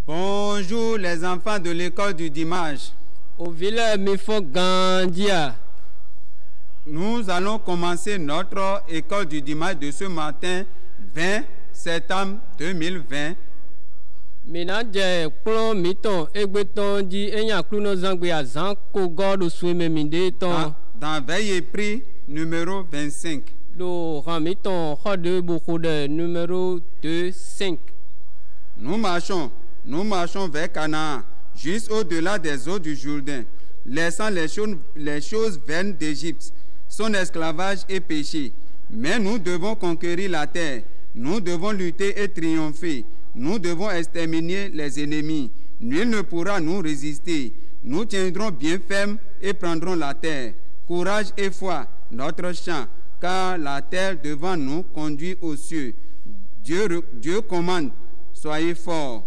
Bonjour les enfants de l'école du dimanche. Nous allons commencer notre école du dimanche de ce matin, 20 septembre 2020. Dans veille et prix numéro 25. Nous marchons vers Canaan, juste au-delà des eaux du Jourdain, laissant les choses vaines d'Égypte, son esclavage et péché. Mais nous devons conquérir la terre, nous devons lutter et triompher, nous devons exterminer les ennemis. Nul ne pourra nous résister. Nous tiendrons bien ferme et prendrons la terre. Courage et foi, notre chant, car la terre devant nous conduit aux cieux. Dieu commande, soyez forts.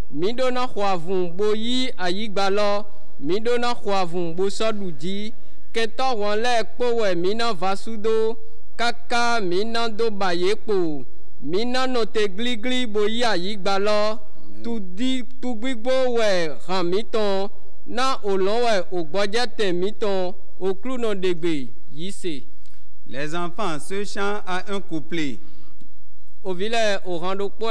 Midona khoavun boyi ayigbalo midona khoavun bosodudi keto wonle powe mina vasudo kaka mina do bayepo mina no te gligli boyi ayigbalo tu gbigbo we ramiton na olonwe ogboje temiton oklu no degbe yise. Les enfants, ce chant a un couplet. Ovile orando po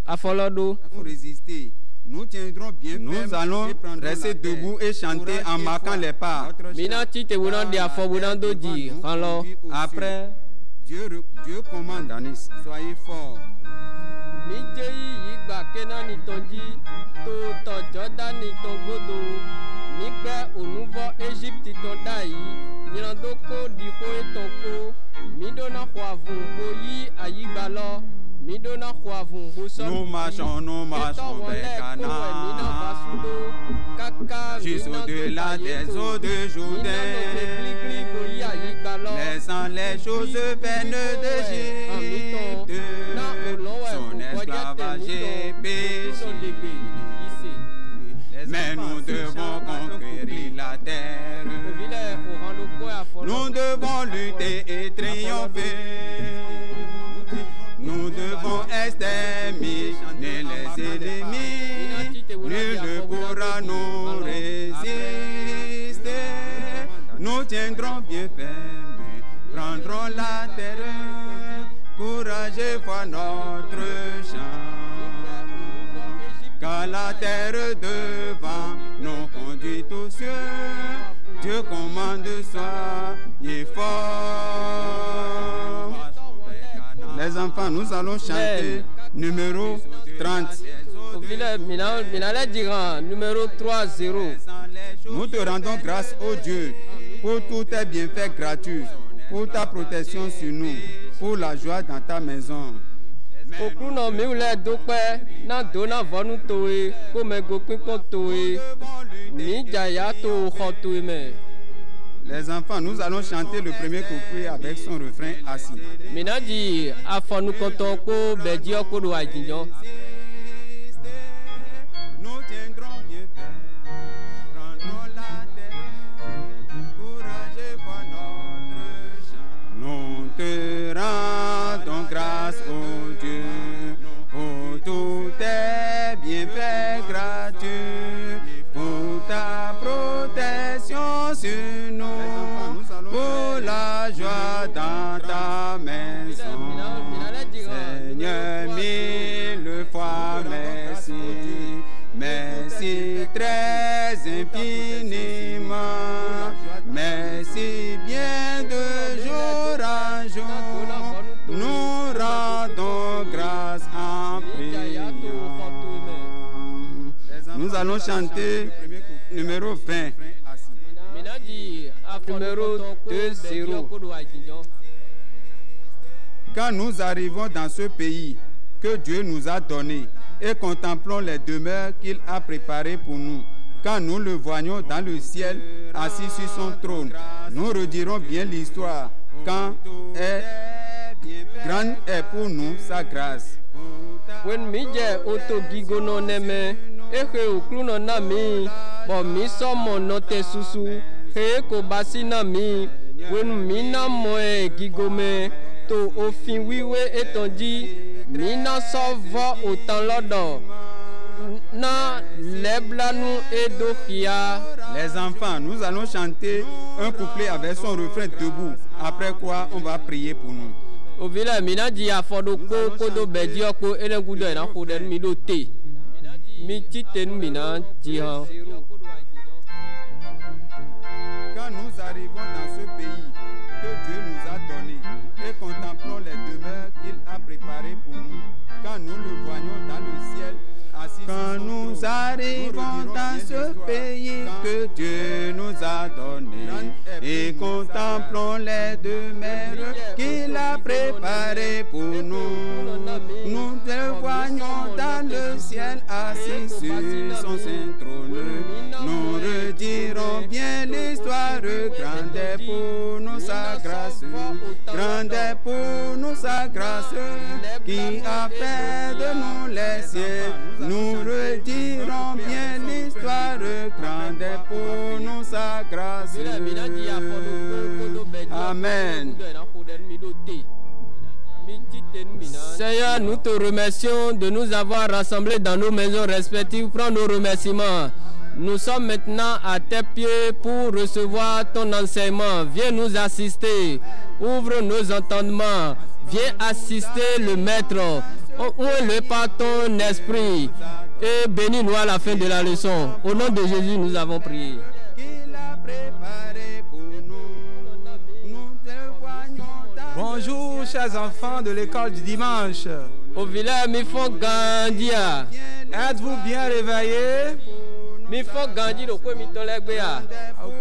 afolodo. Pour résister, nous tiendrons bien. Nous allons rester debout et chanter en marquant les pas. Après, Dieu commande, soyez forts. Nous marchons vers Canaan, juste au-delà des eaux de Jourdain, laissant les choses vaines d'Égypte, son esclavage et péché. Mais nous devons conquérir la terre, nous devons lutter et triompher. Nous devons exterminer les ennemis. Nul ne pourra nous résister. Nous tiendrons bien ferme, prendrons la terre. Courage et foi notre chant. Car la terre devant nous conduit aux cieux. Dieu commande, soyez forts. Les enfants, nous allons chanter numéro 30. Numéro 30. Nous te rendons grâce, ô Dieu, pour tous tes bienfaits gratuits, pour ta protection sur nous, pour la joie dans ta maison. Les enfants, nous allons chanter le premier couplet avec son refrain assis. Nous tiendrons bien ferme, prendrons la terre, courage et foi notre chant. Nous te rendons grâce, ô Dieu, pour tous tes bienfaits gratuits, pour ta protection sur nous, pour la joie dans ta maison. Seigneur, mille fois merci, merci très infiniment, merci bien de jour en jour, nous rendons grâce en priant. Nous allons chanter numéro 20. Numéro 20. Quand nous arrivons dans ce pays que Dieu nous a donné et contemplons les demeures qu'il a préparées pour nous, quand nous le voyons dans le ciel assis sur son trône, nous redirons bien l'histoire quand grande est pour nous sa grâce. When midje oto gigono neme ehe oklu no na mi bo mi so mo no te susu he ko basi na mi wenu mi na mo e gigome to òfin wíwé étendí mi na so vo autant lodo na leblanu edokia. Les enfants, nous allons chanter un couplet avec son refrain debout. Après quoi, on va prier pour nous. Ovila mina di afodo ko do bedi ko elen gudo na khoden mi do te mi titen mina di ha. Quand nous arrivons dans ce pays que Dieu nous a donné et contemplons les demeures qu'il a préparées pour nous, quand nous le voyons dans le ciel, quand nous arrivons dans ce pays que Dieu nous a donné et contemplons les demeures qu'il a préparées pour nous, nous le voyons dans le ciel assis sur son saint trône. Nous redirons bien l'histoire, grande est pour nous sa grâce, grande est pour nous sa grâce, qui a fait de nous les siens. Nous redirons bien l'histoire, grande est pour nous sa grâce. Amen. Seigneur, nous te remercions de nous avoir rassemblés dans nos maisons respectives. Prends nos remerciements. Nous sommes maintenant à tes pieds pour recevoir ton enseignement. Viens nous assister. Ouvre nos entendements. Viens assister le Maître. Ouvre-le par ton esprit. Et bénis-nous à la fin de la leçon. Au nom de Jésus, nous avons prié. Bonjour, chers enfants de l'école du dimanche. Au village, il faut grandir. Êtes-vous bien réveillés?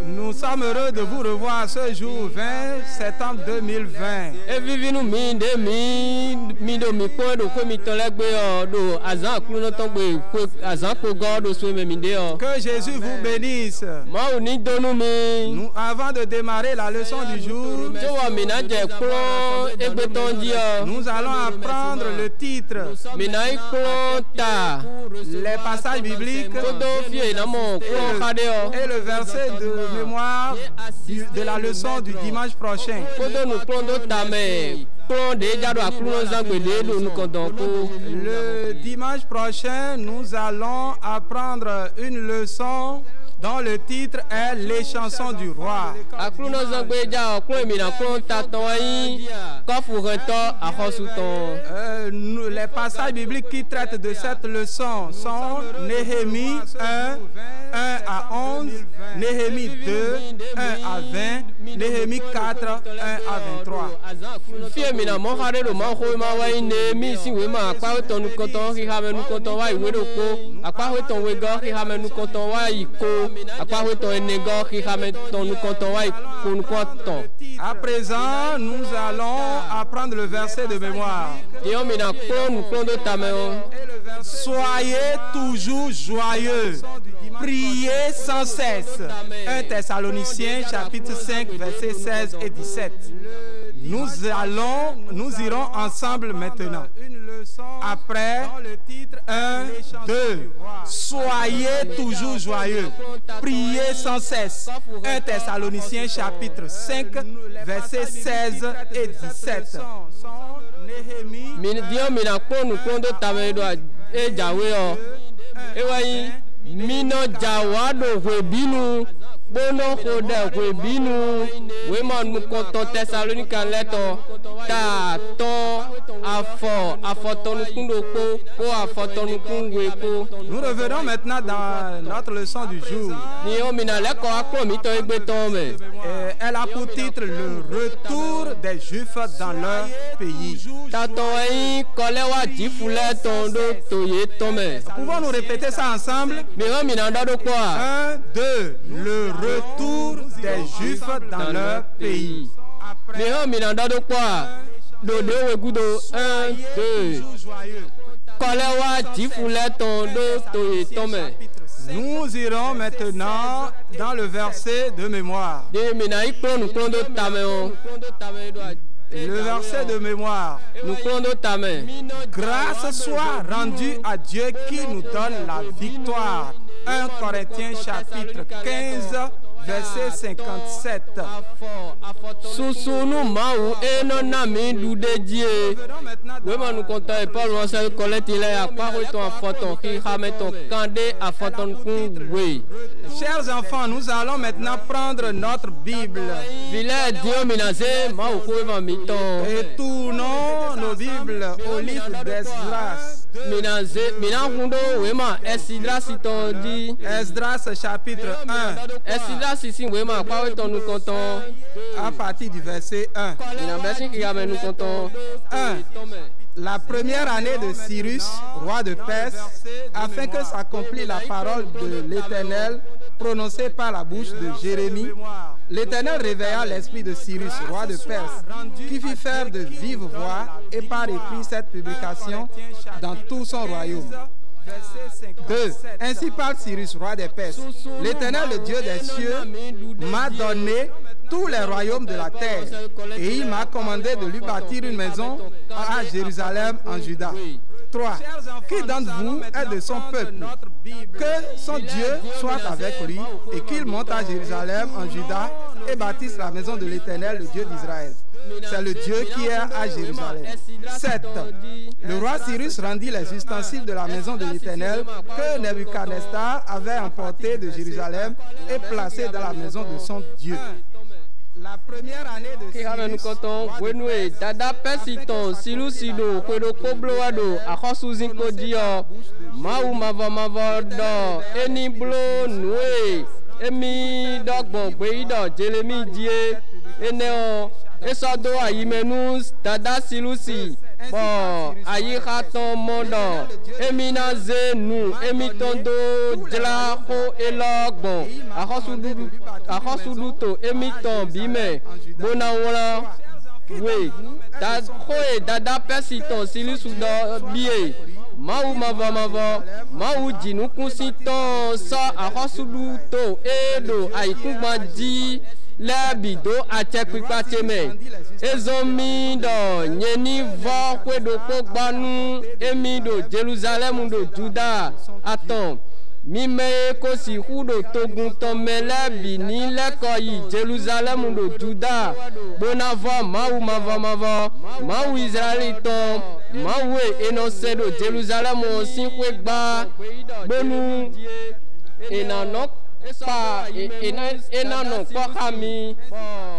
Nous sommes heureux de vous revoir ce jour 20 septembre 2020. Que Jésus vous bénisse. Nous, avant de démarrer la leçon du jour, nous allons apprendre le titre, les passages bibliques et le verset de mémoire de la leçon du dimanche prochain. Le dimanche prochain, nous allons apprendre une leçon dont le titre est Les chansons du roi. Les passages bibliques qui traitent de cette leçon sont Néhémie 1, 1 à 11, Néhémie 2, 1 à 20, Néhémie 4, 1 à 23. À présent, nous allons apprendre le verset de mémoire. Soyez toujours joyeux, priez sans cesse. 1 Thessaloniciens chapitre 5 versets 16 et 17. Nous irons ensemble maintenant. Après 1, 2, soyez toujours joyeux, priez sans cesse. 1 Thessaloniciens chapitre 5 versets 16 et 17. Bono kode kwe binu Weman mukoto Thessalonica leto Ta ton Afo tonukundo ko afo tonukunwe ko. Nous revenons maintenant dans notre leçon du jour. Elle a pour titre le retour des Juifs dans leur pays. Pouvons-nous répéter ça ensemble? 1, 2, le retour des Juifs dans leur pays. Nous irons maintenant dans le verset de mémoire. Le verset de mémoire. nous clondons ta main. Grâce soit rendue à Dieu qui nous donne la victoire. 1 Corinthiens chapitre 15, verset 57. Sousou nous maou et non nami du dédié. Oui, mais nous comptons pas le seul collègue il est à part ton photon qui ramène ton candé à photon oui. Chers enfants, nous allons maintenant prendre notre Bible Village Dieu minazé maou kouma miton. et tournons nos Bibles au livre d'Esdras. Minazé minahundo oui ma esidra si ton dit. Esdras chapitre 1, Esidra si si oui ma quoi ton nous comptons. à partir du verset 1. Minabesi qui ramène nous comptons. 1. La première année de Cyrus, roi de Perse, afin que s'accomplisse la parole de l'Éternel prononcée par la bouche de Jérémie, l'Éternel réveilla l'esprit de Cyrus, roi de Perse, qui fit faire de vive voix et par écrit cette publication dans tout son royaume. 2. Ainsi parle Cyrus, roi des Perses. L'Éternel, le Dieu des cieux, m'a donné tous les royaumes de la terre, et il m'a commandé de lui bâtir une maison à Jérusalem en Juda. 3. Qui d'entre vous est de son peuple? Que son Dieu soit avec lui et qu'il monte à Jérusalem en Juda et bâtisse la maison de l'Éternel, le Dieu d'Israël. C'est le Dieu qui est à Jérusalem. 7. Le roi Cyrus rendit les ustensiles de la maison de l'Éternel que Nebuchadnezzar avait emportés de Jérusalem et placés dans la maison de son Dieu. La première année de Qui ramène nous comptons. Wenoué dada persiton silusido kwedo kobloado akosuzin kodio maou mava do eni blo noué emi dogbon gbeido Jérémie die eneo esodo ayimenus dada silusi bon ayi khaton mondo emi naze nu emi tondo jla ko elogbon akosuduto emi ton bime bona wala we da koe dada persiton silusu do bie maou mava maou jinu kunsiton so akosuduto edo aikugba di labido achekpikpateme ezomi do nyeni vo kwedo kogbanu emi do Jerusalem do Juda aton mime kosi hudo togun tomele bini lekoyi Jerusalem do Juda bonavo maou mava maou Israeliton maou enose do Jerusalem sinkwegba bonu enanok pa enano kwakami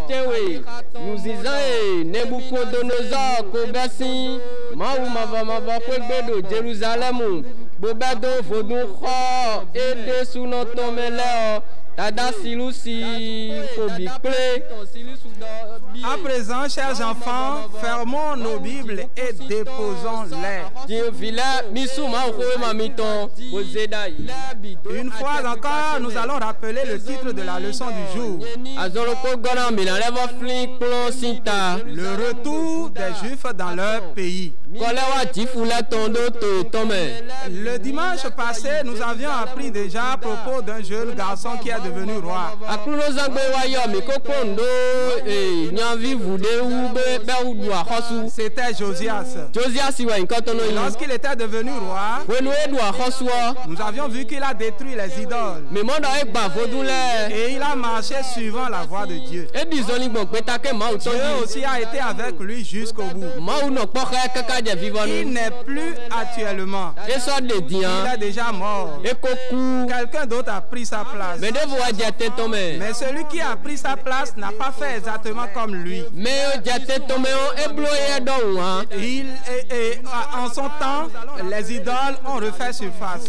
tewe nous disons Nebuchadnezzar ko besi maou mava kwegbedo Jerusalem bobedo vodun kho ede suno tomele dada silusi ko bikle. À présent, chers enfants, fermons nos Bibles et déposons-les. Une fois encore, nous allons rappeler le titre de la leçon du jour. Le retour des Juifs dans leur pays. Le dimanche passé, nous avions appris déjà à propos d'un jeune garçon qui est devenu roi. C'était Josias. Lorsqu'il était devenu roi, nous avions vu qu'il a détruit les idoles. Et il a marché suivant la voie de Dieu. Dieu aussi a été avec lui jusqu'au bout. Il n'est plus actuellement. Il est déjà mort. Quelqu'un d'autre a pris sa place. Mais celui qui a pris sa place n'a pas fait exactement comme lui. En son temps, les idoles ont refait surface.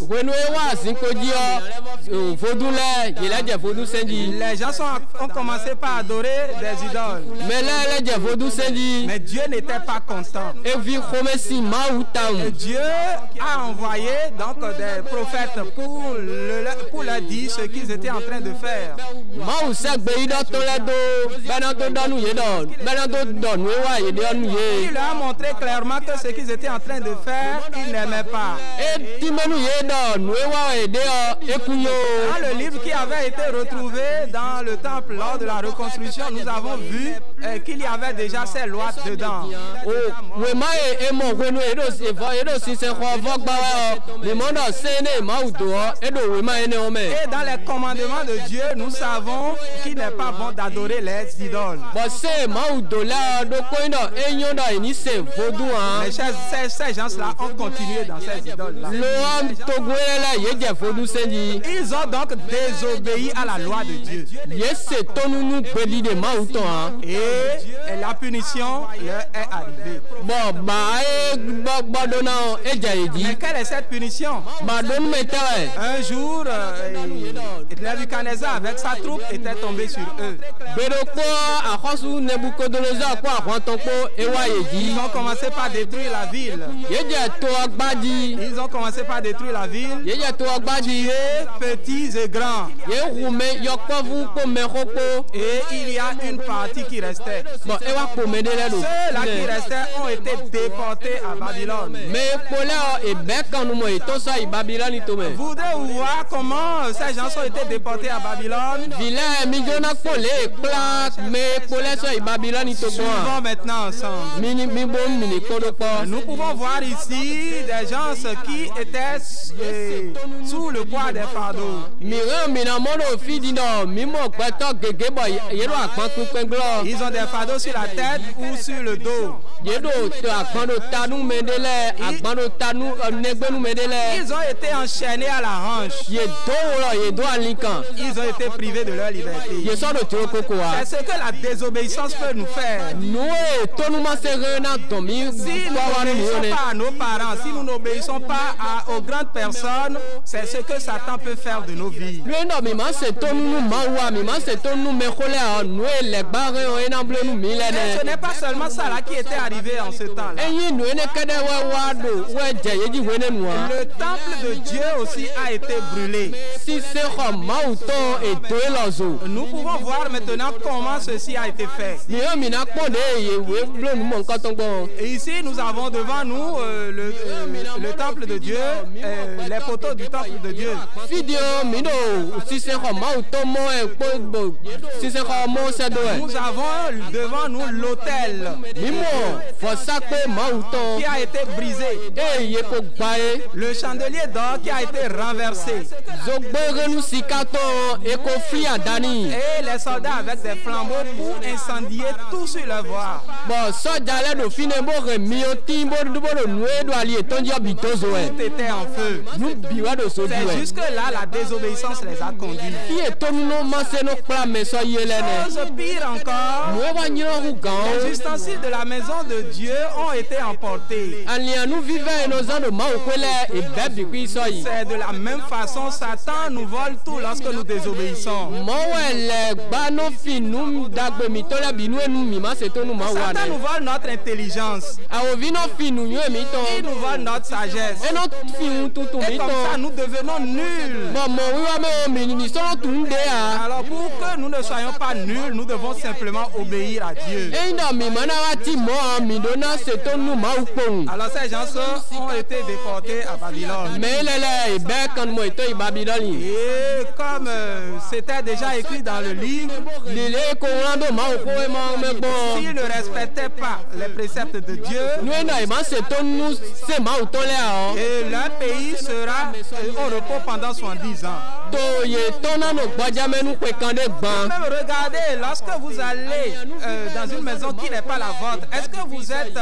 Les gens ont commencé par adorer des idoles. Mais Dieu n'était pas content. Et Dieu a envoyé donc des prophètes pour leur dire ce qu'ils étaient en train train de faire. Mawu sɛgbe yi dɔ to lɛ do bɛnɛ to dɔnu ye dɔ bɛnɛ to dɔnu ye wa ye dɔnu ye. Il leur a montré clairement que ce qu'ils étaient en train de faire, ils n'aimaient pas. E timenu ye dɔ nu ye wa ye de yɔ eku yo. Dans le livre qui avait été retrouvé dans le temple lors de la reconstruction, nous avons vu qu'il y avait déjà ces lois dedans. O wema ye emɔ wenu edo sise xɔ vɔ gba wa yɔ limɔ dɔ se ne mawu do yɔ edo wema ye ne wɔmɛ. Et dans les commandements de Dieu, nous savons qu'il n'est pas bon d'adorer les idoles. Bɔn se mawu do la do ko yin dɔ enyo dɔ yi ni se vodu Mais hã. ces gens-là ont continué dans ces idoles-là. Loam togo ye la ye jɛ vodu senji. Ils ont donc désobéi à la loi de Dieu. Ye se tonunu gbedi de mawu tɔn hã. Et la punition leur est arrivée. Bɔn ba ye gbɔdɔ na e dza ye Mais dzi. quelle est cette punition? Ba donu me tɛ wɛ. Un jour, Nebuchadnezzar avec sa troupe était tombé sur eux. Gbedokpo axɔsu Nebukodonozor kpɔ axɔtɔnkpo ewa ye dzi. Ils ont commencé par détruire la ville. Ye dze to agbadzi. Ils ont commencé par détruire la ville. Ye dze to agbadzi. Petits et grands. Ye xume yɔkpɔvu kpo mexɔkpo. Et il y a une partie qui restait. Bɔn ewa kpome de lɛ do. Ceux-là qui restaient ont été déportés à Babylone. Me kpolɛ ebe kanumɔ yi tɔsɔ yi Babilɔni tome. Vous devez voir comment ces gens ont été déportés à Babylone. Vilɛ mi dzona kpɔle kpla me kpolɛ sɔ yi Babilɔni to Suivons gbɔn. maintenant ensemble. Mi bo mini kpɔ do kpɔ. Nous pouvons voir ici des gens qui étaient sous le poids des fardeaux. Mìíràn mìíràn mọ́dọ̀ fìdí náà mímọ̀ pẹ́tọ́ gègé bọ̀ yẹ́rọ àpọ́n pípẹ́ gbọ́. Ils ont des fardeaux sur la tête ou sur le dos. Yẹ́rọ àpọ́n do tanú mẹ́dẹ́lẹ̀ àpọ́n do tanú nẹgbẹ́nu mẹ́dẹ́lẹ̀. Ils ont été enchaînés à la hanche. Yèdó wúrọ̀ yèdó àlìkàn. Ils ont été privés de leur liberté. Yèsọ́dọ̀ tí ó kókó wa. C'est ce que la désobéissance peut nous faire. Nùwé tónúmọ́sẹ̀rẹ̀ náà dùn mí Si nous gbọ́ wa nù n'obéissons yóni. pas à nos parents, si nous n'obéissons pas aux grandes personnes, c'est ce que Satan peut faire de nos vies. Lóyún mi máa ń ṣe tónú máa wá mi máa ń ṣe tónú mẹ́kọ́lẹ́ ọ̀ nùwé lẹ́gbàrẹ́ ọ̀ iná blẹ́nu mi Et ce lẹ́nẹ̀. n'est pas seulement ça là qui était arrivé en ce temps-là. Eyín nùwé ní kẹ́dẹ́ wẹ́ wá dò wẹ́ jẹ̀ yéjì wé nínú wa. Le temple de Dieu aussi a été brûlé. Sise xɔ mawu tɔn ètò ìlọ̀zò. Nous pouvons voir maintenant comment ceci a été fait. Mìíràn mìíràn pọ̀ dé èyí wé lónìí mọ̀ nǹkan tó ń gbọ́. Et ici, nous avons devant nous le temple de Dieu, les poteaux du temple de Dieu. Fídíò mi dò sise xɔ mawu tɔn mɔ ẹ̀ kpó bò sise xɔ mɔ sẹ́dọ̀ ẹ̀. Nous avons devant nous l'autel Mímọ̀ fọ̀sápé mawu qui tɔn. a été brisé, Èyí kò gba ye. le chandelier d'or qui a été renversé, Zogberenu sika tɔn eko fi àdáni. et les soldats avec des flambeaux pour incendier tout sur leur voie. Bɔn sɔdza lɛ do fi ne bo he mi o ti bo do nue do ali etɔn di bi to zo ɛ. Tout était en feu. Nu bi wa do so du C'est ɛ. jusque-là la désobéissance les a conduits. Fi etɔnu no ma se no kpla me sɔ ye lɛ nɛ. Chose pire encore, Nue wa nyina hu gan les o. ustensiles de la maison de Dieu ont été emportés. Alianu vivɛ eno zan do mawu ko lɛ ebe bi kui sɔ yi. C'est de la même façon, Satan nous vole tout lorsque nous désobéissons. Mɔwɛ lɛ gbano fi nu dagbemi tɔ lɛ bi nu enu mi ma se to nu ma wa Satan nous nɛ. vole notre intelligence. Awovi no fi nu yue mi Il tɔn. nous vole notre sagesse. Eno fi nu tutu Et mi comme ça, tɔn. nous devenons nuls. Bɔn mɔ wiwa me o mi ni sɔrɔ tun de ya. Alors, pour que nous ne soyons pas nuls, nous devons simplement obéir à Dieu. Eyin dɔ mi mana wa ti mɔ mi do na se to nu mawu kpohun. Alors, ces gens ont été déportés à Babylone. Mɛ lɛlɛ ebe kanumɔ eto yi Babilɔni. Et comme c'était déjà écrit dans le livre, Lile ko ŋlã do mawu ko ema me gbɔ. s'ils ne respectaient pas les préceptes de Dieu, Nue na ima se to nu se mawu tɔ lɛ awɔ. et leur pays sera au repos pendant 70 ans. To ye tɔna no gbadzamenu pe kan de gbã. Même regardez, lorsque vous allez dans une maison qui n'est pas la vôtre, est-ce que vous êtes,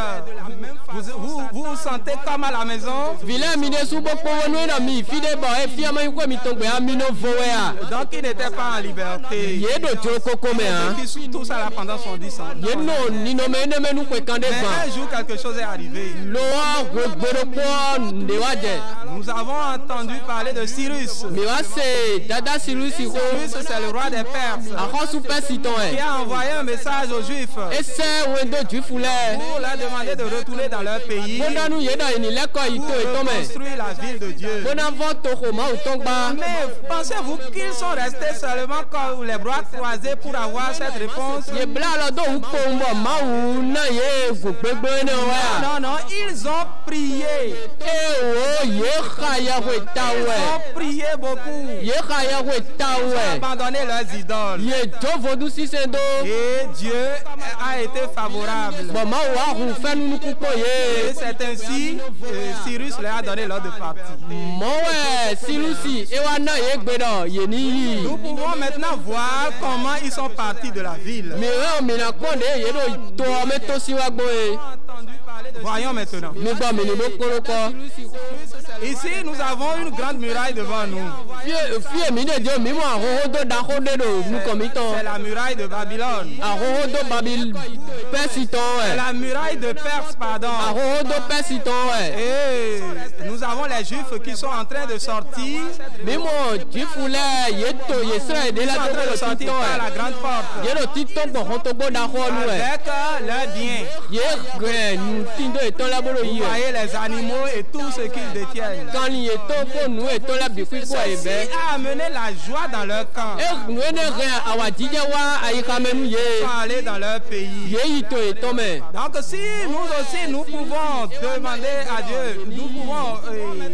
vous sentez comme à la maison? Vilɛ mi de subo kpɔwɔ nue na mi fi de bɔ efi ama yi ko mi tɔn gbɛ ami no vo wɛa. Donc ils n'étaient pas en liberté. Ye do tso koko mɛ hã. Ils sont tous à la pendant 70 ans. Ye no ninɔmɛ enemenu pe kan de Mais gbã. un jour, quelque chose est arrivé. Lowa gbɛdokpɔ nde wa jɛ. Nous avons entendu parler de Cyrus. Mi wa se dada silusi ko. Cyrus, c'est le roi des Perses Axɔsu pɛsi tɔn qui ɛ. a envoyé un message aux Juifs Ese wedo juifu lɛ. pour leur demander de retourner dans leur pays Bonanu ye dɔ yini lɛkɔ yi pour to etɔn mɛ. reconstruire la ville de Dieu. Bonavɔ to xɔ mawu tɔn gba. Mais pensez-vous qu'ils sont restés seulement comme les bras croisés pour avoir cette réponse. ye bla lo do ko mbo ma u na ye go gbegbe ne wa Non, non, ils ont prié. e o ye kha ya we Ils tawe ont prié beaucoup. ye kha ya we tawe Abandonné leurs idoles. ye do vodu si se do Et Dieu a été favorable. bo ma wa hu fe nu ku ko Et ye c'est ainsi Cyrus leur a donné l'ordre de partir. mo we silusi e wa na ye gbe do ye ni Nous pouvons maintenant voir comment ils sont partis de la ville. mi o mi na ko de ye do to me to si wa gbo e Voyons maintenant. mi gbo mi ni do koroko Ici, nous avons une grande muraille devant nous. fie mi de dio mi mo ahoho do da ho de do nu ko mi to C'est la muraille de Babylone. ahoho do babil persito C'est e la muraille de Perse, pardon. ahoho do persito e Et nous avons les Juifs qui sont en train de sortir. mi mo jifu le ye to ye sra de Ils la sont en do train de do sortir tito par la e grande porte. ye do tito gbo ho to gbo da ho nu e Avec leurs biens. ye gre nu tindo e to la bolo Vous yi e voyez les animaux et tout ce qu'ils détiennent. kan ni e to ko nu e to la bi ku ko e Ceci be a amené la joie dans leur camp. e nu ne re awa jije wa ayi ka menu ye Ils sont allés dans leur pays. ye yi to e to me Donc si nous aussi, nous pouvons demander à Dieu, nous pouvons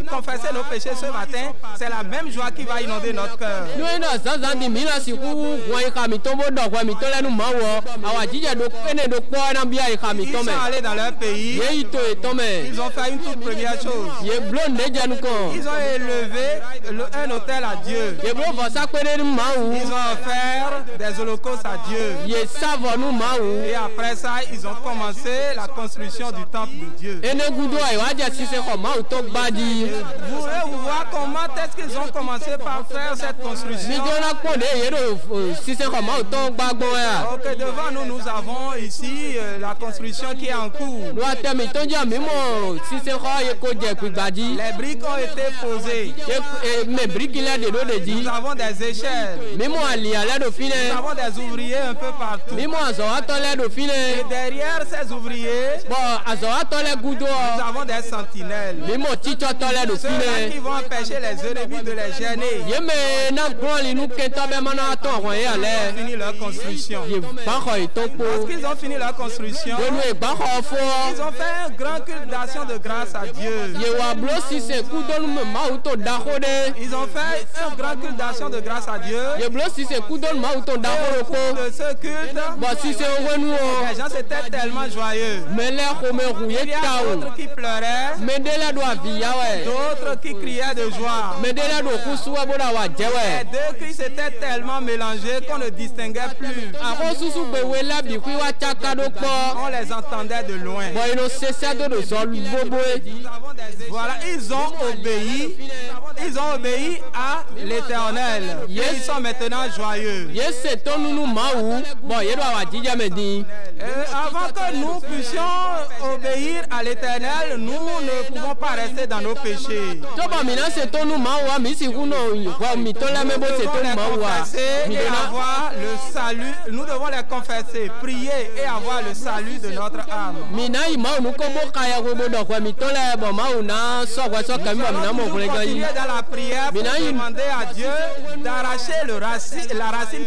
confesser nos péchés ce matin, c'est la même joie qui va inonder notre cœur. nu e na zanzan di mi na si ku wa yi ka mi to bo do wa mi to le nu ma wo awa jije do ene do po na bi ayi ka mi Ils to sont me allés dans leur pays, ye yi to e to me ils ont fait une toute première chose. ye blon de janu ko Ils ont élevé un autel à Dieu. ye blo fo sa pe nu ma wu Ils ont offert des holocaustes à Dieu. ye savo nu ma wu Et après ça, ils ont commencé la construction du temple de Dieu. ene gudo ayi wa je si se ko ma wu to gbadi Vous voulez vous voir comment est-ce qu'ils ont commencé par faire cette mi construction? jo na ko de ye do si se ko ma wu to gbagbo ya Ok, devant nous, nous avons ici la construction qui est en cours. lu ate mi to ja mi mo si se ko ye ko je ku gbadi Les briques ont été posées. ye me briki le de do de di Nous avons des échelles. mi mo ali ale do Nous fine avons des ouvriers un peu partout. mi mo azo wa to le do Et fine derrière ces ouvriers, bo azo wa to le gudo nous avons des sentinelles. mi mo ticho to le do Ceux-là qui fine vont empêcher les ennemis de les gêner. ye me na gbon li nu ke to be mo na to ron ye Ils ont ale fini leur construction. ye ba ko ito po Lorsqu'ils ont fini leur construction, de nu e ba ko fo ils ont fait un grand culte d'action de grâce à Dieu. ye wa blo si se ku do nu ma wu to da ho de Ils ont fait un grand culte d'action de grâce à Dieu. ye blo si se ku do nu ma wu to da ho Et ro au ko cours de ce culte, bo si se o wenu o les gens étaient tellement joyeux. me le ko me ru ye Il y a ta o d'autres qui pleuraient, me de la do aviya we d'autres qui criaient de joie. me de la do ku suwa bo da wa je Les we deux cris s'étaient tellement mélangés qu'on ne distinguait plus. ako susu gbe we la bi ku wa chaka do po On les entendait de loin. bo ino se se do do so lu bobo e Voilà, ils ont obéi. Ils ont obéi à l'Éternel. Et ils sont maintenant joyeux. ye se to nunu ma wu bo ye do wa jije me di Avant que nous puissions obéir à l'Éternel, nous ne pouvons pas rester dans nos péchés. to ba mi na se to nu ma wa mi si ku no wa mi to la me bo Nous se devons to les nu ma wa confesser mi et do na avoir le salut. Nous devons les confesser, prier et avoir le salut de notre âme. mi na yi ma nu ko bo ka ya go bo do ko mi to la bo ma wu na so wa so ka mi ba mi na mo Nous ko le ga yi continuer dans la prière pour Mina, il- demander à Dieu d'arracher la racine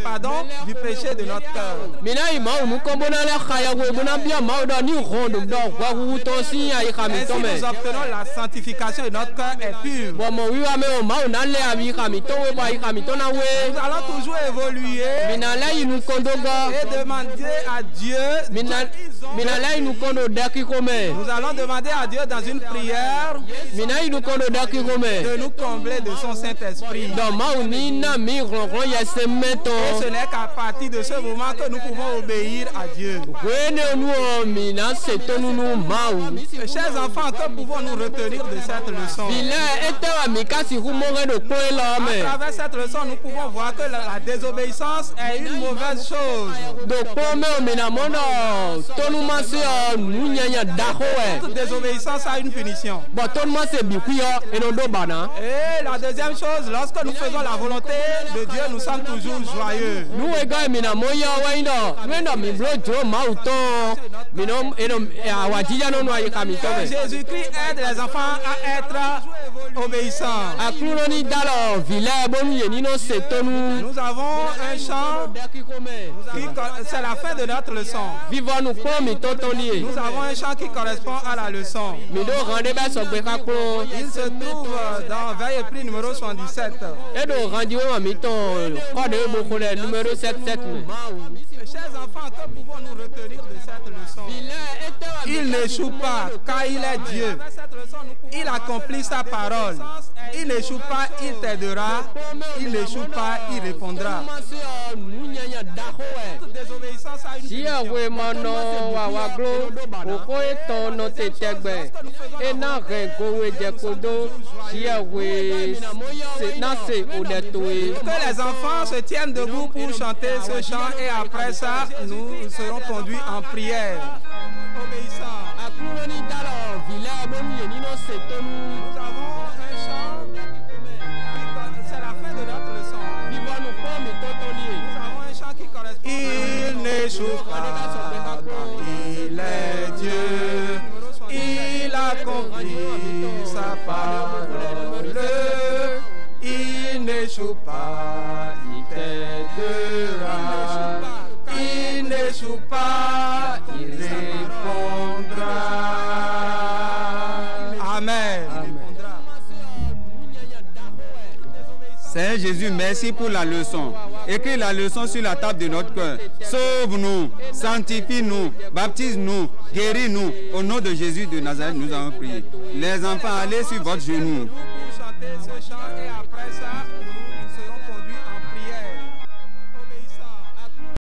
du péché de notre cœur. mi na yi ma nu ko bo na le ka ya go bo na bia ma wu do ni ho do do wa wu to si ya yi ka mi Ainsi, to me nous obtenons la sanctification et notre cœur est pur. bo mo wi wa me o ma wu na le abi ka mi to we ba yi ka mi to na Nous we allons toujours mi évoluer na la yi nu ko do go et demander à Dieu. mi na la yi nu ko do da ki ko me Nous allons demander à Dieu dans une prière mi na yi nu ko do da ki ko me de nous combler de son Saint-Esprit. do ma wu ni na mi ron ron ya se me to Et ce n'est qu'à partir de ce moment que nous pouvons obéir à Dieu. we ne nu o mi na se to nunu ma wu Chers enfants, que pouvons-nous retenir de cette leçon? Bile ete wa mikasi hu monge do kwe lo À me. travers cette leçon, nous pouvons voir que la désobéissance est une mauvaise chose. Do kwe me o mina mono tonu ma se o nu nyanya da ho Toute e. désobéissance a une punition. Bo tonu ma se Et la deuxième chose, lorsque nous faisons la volonté de Dieu, nous sommes toujours joyeux. Jésus-Christ aide les enfants à être obéissants. Nous avons un chant, c'est la fin de notre leçon. Nous avons un chant qui correspond à la leçon. Il se trouve dans Veille et Prix numéro 77. Chers enfants, que pouvons-nous retenir de cette leçon? Il n'échoue pas car il est Dieu. Il accomplit sa parole. Il n'échoue pas, il t'aidera. Il n'échoue pas, il répondra. Toute désobéissance a une que les enfants se tiennent debout pour chanter ce chant et après ça, nous serons conduits en prière. Obéissant. Nous avons un chant, c'est la fin de notre leçon. Nous avons un chant qui correspond. Il n'échoue pas, il est Dieu, il accomplit sa parole. Il n'échoue pas, il t'aidera. Il n'échoue pas, il répondra. Amen. Seigneur Jésus, merci pour la leçon. Écris la leçon sur la table de notre cœur. Sauve-nous, sanctifie-nous, baptise-nous, guéris-nous. Au nom de Jésus de Nazareth, nous avons prié. Les enfants, allez sur votre genou. Pour chanter ce chant et après ça,